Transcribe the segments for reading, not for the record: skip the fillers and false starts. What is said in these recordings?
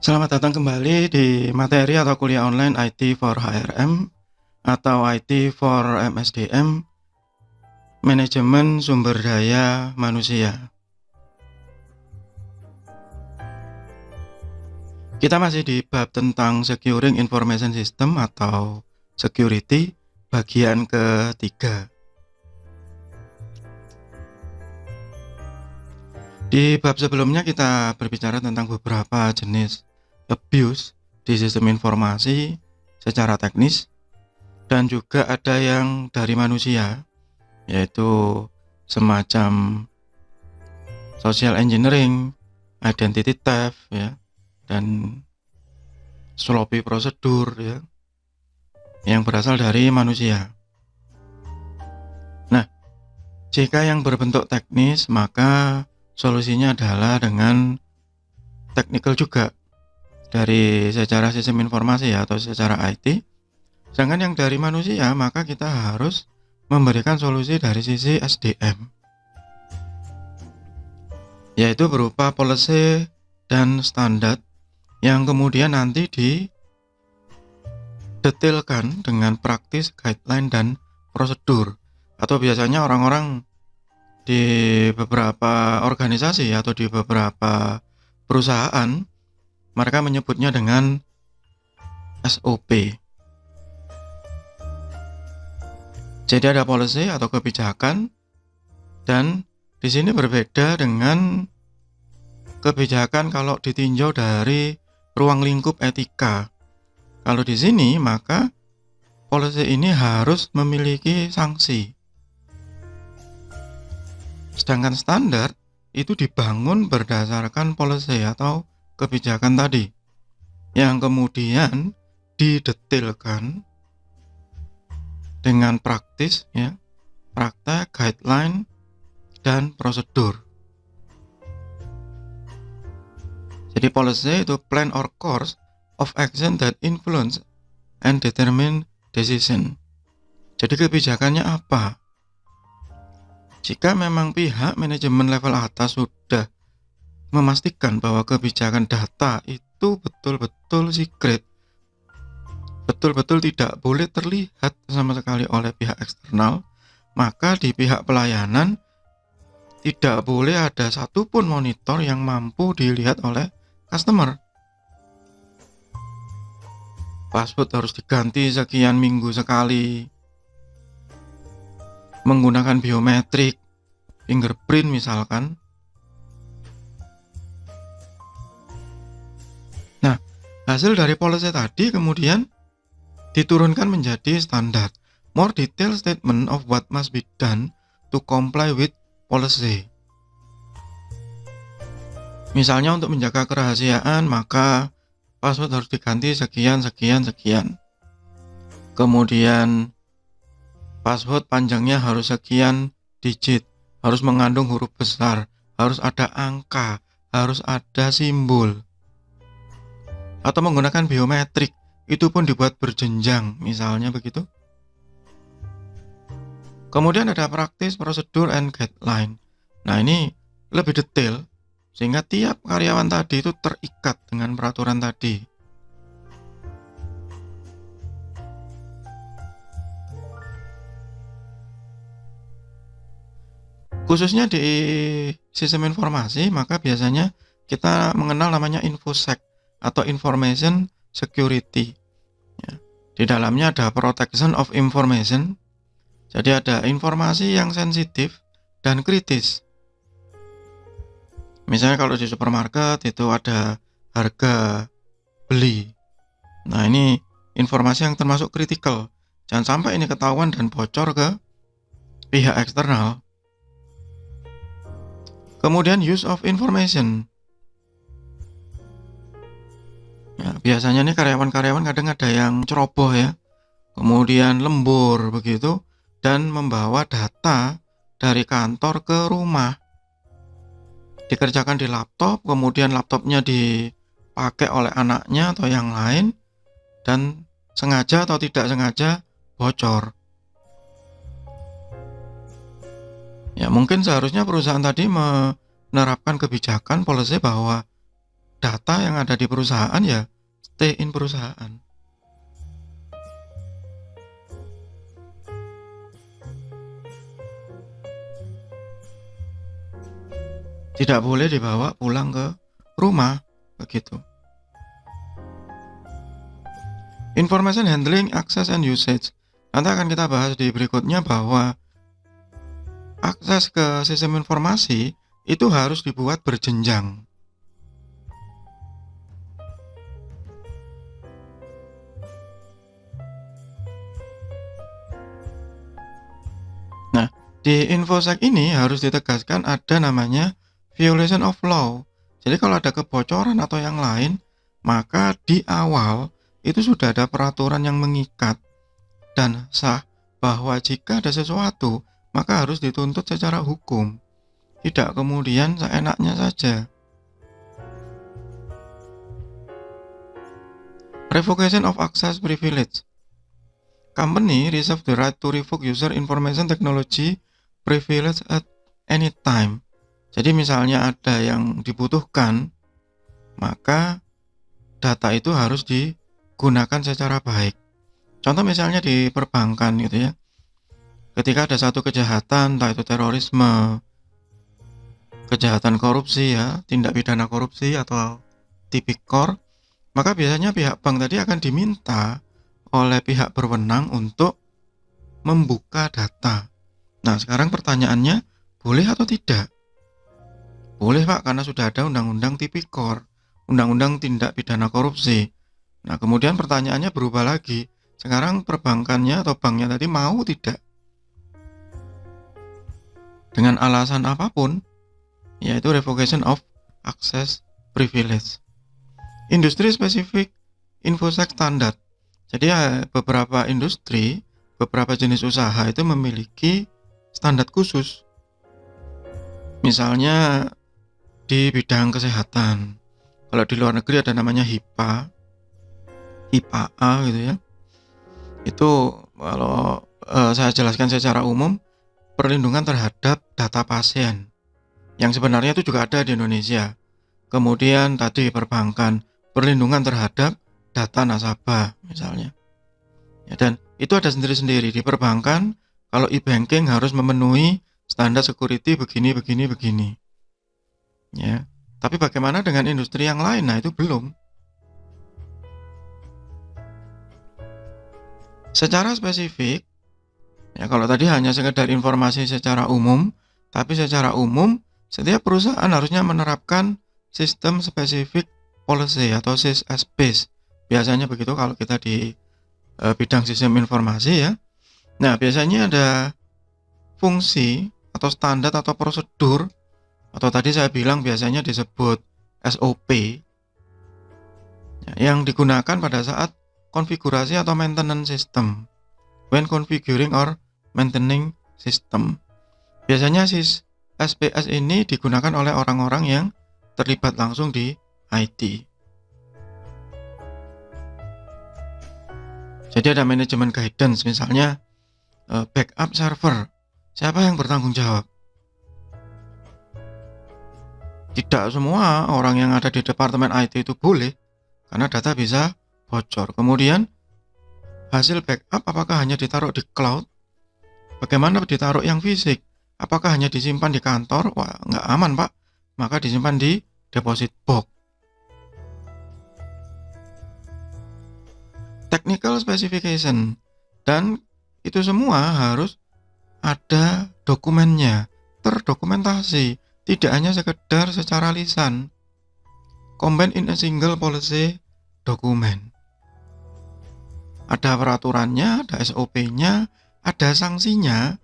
Selamat datang kembali di materi atau kuliah online IT for HRM atau IT for MSDM, Manajemen Sumber Daya Manusia. Kita masih di bab tentang Securing Information System atau Security, bagian ketiga. Di bab sebelumnya kita berbicara tentang beberapa jenis abuse di sistem informasi secara teknis, dan juga ada yang dari manusia, yaitu semacam social engineering, identity theft, ya, dan sloppy prosedur, ya, yang berasal dari manusia. Nah, jika yang berbentuk teknis, maka solusinya adalah dengan technical juga dari secara sistem informasi atau secara IT. Sedangkan yang dari manusia, maka kita harus memberikan solusi dari sisi SDM, yaitu berupa policy dan standar yang kemudian nanti didetailkan dengan praktis, guideline, dan prosedur. Atau biasanya orang-orang di beberapa organisasi atau di beberapa perusahaan, mereka menyebutnya dengan SOP. Jadi ada policy atau kebijakan, dan di sini berbeda dengan kebijakan kalau ditinjau dari ruang lingkup etika. Kalau di sini, maka policy ini harus memiliki sanksi. Sedangkan standar itu dibangun berdasarkan policy atau kebijakan tadi, yang kemudian didetailkan dengan praktis, ya, praktek, guideline, dan prosedur. Jadi policy itu plan or course of action that influence and determine decision. Jadi kebijakannya apa? Jika memang pihak manajemen level atas sudah memastikan bahwa kebijakan data itu betul-betul secret, betul-betul tidak boleh terlihat sama sekali oleh pihak eksternal, maka di pihak pelayanan tidak boleh ada satupun monitor yang mampu dilihat oleh customer. Password harus diganti sekian minggu sekali, menggunakan biometrik, fingerprint misalkan. Nah, hasil dari policy tadi kemudian diturunkan menjadi standar, more detailed statement of what must be done to comply with policy. Misalnya untuk menjaga kerahasiaan, maka password harus diganti sekian. Kemudian password panjangnya harus sekian digit, harus mengandung huruf besar, harus ada angka, harus ada simbol. Atau menggunakan biometrik, itu pun dibuat berjenjang, misalnya begitu. Kemudian ada praktis, prosedur, and guideline. Nah, ini lebih detail, sehingga tiap karyawan tadi itu terikat dengan peraturan tadi. Khususnya di sistem informasi, maka biasanya kita mengenal namanya InfoSec atau Information Security. Ya, di dalamnya ada Protection of Information. Jadi ada informasi yang sensitif dan kritis. Misalnya kalau di supermarket itu ada harga beli. Nah, ini informasi yang termasuk kritikal. Jangan sampai ini ketahuan dan bocor ke pihak eksternal. Kemudian use of information. Ya, biasanya nih karyawan-karyawan kadang ada yang ceroboh, ya. Kemudian lembur begitu dan membawa data dari kantor ke rumah. Dikerjakan di laptop, kemudian laptopnya dipakai oleh anaknya atau yang lain, dan sengaja atau tidak sengaja bocor. Ya, mungkin seharusnya perusahaan tadi menerapkan kebijakan policy bahwa data yang ada di perusahaan ya stay in perusahaan. Tidak boleh dibawa pulang ke rumah, begitu. Information handling, access and usage. Nanti akan kita bahas di berikutnya bahwa akses ke sistem informasi itu harus dibuat berjenjang. Nah, di infosec ini harus ditegaskan ada namanya violation of law. Jadi kalau ada kebocoran atau yang lain, maka di awal itu sudah ada peraturan yang mengikat dan sah bahwa jika ada sesuatu, maka harus dituntut secara hukum. Tidak kemudian seenaknya saja. Revocation of access privilege. Company reserve the right to revoke user information technology privilege at any time. Jadi misalnya ada yang dibutuhkan, maka data itu harus digunakan secara baik. Contoh misalnya di perbankan gitu ya. Ketika ada satu kejahatan, entah itu terorisme, kejahatan korupsi ya, tindak pidana korupsi atau tipikor, maka biasanya pihak bank tadi akan diminta oleh pihak berwenang untuk membuka data. Nah, sekarang pertanyaannya, boleh atau tidak? Boleh Pak, karena sudah ada undang-undang tipikor, undang-undang tindak pidana korupsi. Nah, kemudian pertanyaannya berubah lagi. Sekarang perbankannya atau banknya tadi mau tidak? Dengan alasan apapun, yaitu revocation of access privilege. Industri spesifik infosec standard. Jadi beberapa industri, beberapa jenis usaha itu memiliki standar khusus. Misalnya di bidang kesehatan. Kalau di luar negeri ada namanya HIPAA, HIPAA gitu ya. Itu kalau saya jelaskan secara umum, perlindungan terhadap data pasien. Yang sebenarnya itu juga ada di Indonesia. Kemudian tadi perbankan, perlindungan terhadap data nasabah misalnya. Ya, dan itu ada sendiri-sendiri di perbankan. Kalau e-banking harus memenuhi standar security begini. Ya. Tapi bagaimana dengan industri yang lain? Nah, itu belum. Secara spesifik, ya kalau tadi hanya sekedar informasi secara umum, tapi secara umum setiap perusahaan harusnya menerapkan sistem spesifik policy atau SIS-based. Biasanya begitu kalau kita di bidang sistem informasi ya. Nah, biasanya ada fungsi atau standar atau prosedur, atau tadi saya bilang biasanya disebut SOP, ya, yang digunakan pada saat konfigurasi atau maintenance system. When configuring or maintaining system. Biasanya SPS ini digunakan oleh orang-orang yang terlibat langsung di IT. Jadi ada manajemen guidance, misalnya backup server. Siapa yang bertanggung jawab? Tidak semua orang yang ada di departemen IT itu boleh, karena data bisa bocor. Kemudian hasil backup apakah hanya ditaruh di cloud? Bagaimana ditaruh yang fisik? Apakah hanya disimpan di kantor? Wah, nggak aman Pak. Maka disimpan di deposit box. Technical specification, dan itu semua harus ada dokumennya, terdokumentasi, tidak hanya sekedar secara lisan. Combined in a single policy document. Ada peraturannya, ada SOP-nya, ada sanksinya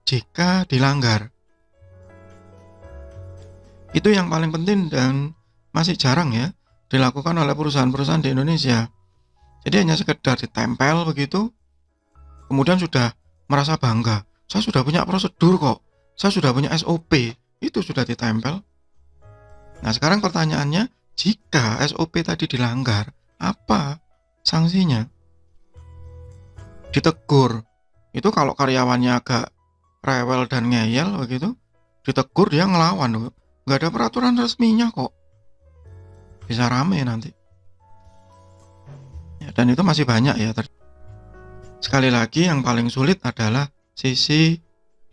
jika dilanggar. Itu yang paling penting dan masih jarang ya dilakukan oleh perusahaan-perusahaan di Indonesia. Jadi hanya sekedar ditempel begitu, kemudian sudah merasa bangga. Saya sudah punya prosedur kok, saya sudah punya SOP, itu sudah ditempel. Nah sekarang pertanyaannya, jika SOP tadi dilanggar, apa sanksinya? Ditegur. Itu kalau karyawannya agak rewel dan ngeyel begitu, ditegur dia ngelawan. Nggak ada peraturan resminya kok. bisa rame nanti. Ya, dan itu masih banyak ya. Sekali lagi yang paling sulit adalah sisi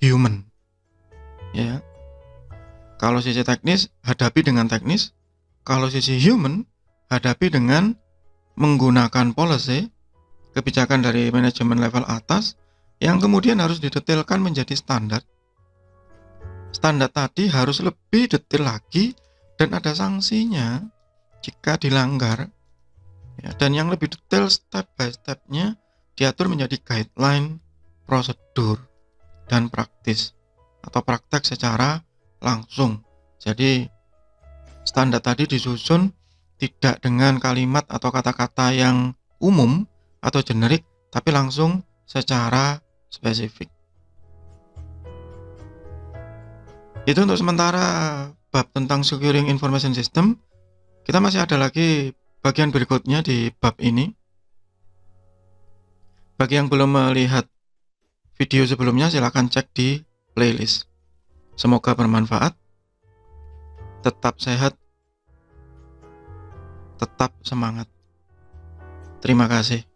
human. Ya. Kalau sisi teknis hadapi dengan teknis, kalau sisi human hadapi dengan menggunakan policy, kebijakan dari manajemen level atas yang kemudian harus didetailkan menjadi standar. Standar tadi harus lebih detail lagi dan ada sanksinya jika dilanggar. Ya, dan yang lebih detail step by step-nya diatur menjadi guideline, prosedur, dan praktis atau praktek secara langsung. Jadi standar tadi disusun tidak dengan kalimat atau kata-kata yang umum atau generik, tapi langsung secara spesifik. Itu untuk sementara bab tentang securing information system. Kita masih ada lagi bagian berikutnya di bab ini. Bagi yang belum melihat video sebelumnya, silakan cek di playlist. Semoga bermanfaat. Tetap sehat, tetap semangat. Terima kasih.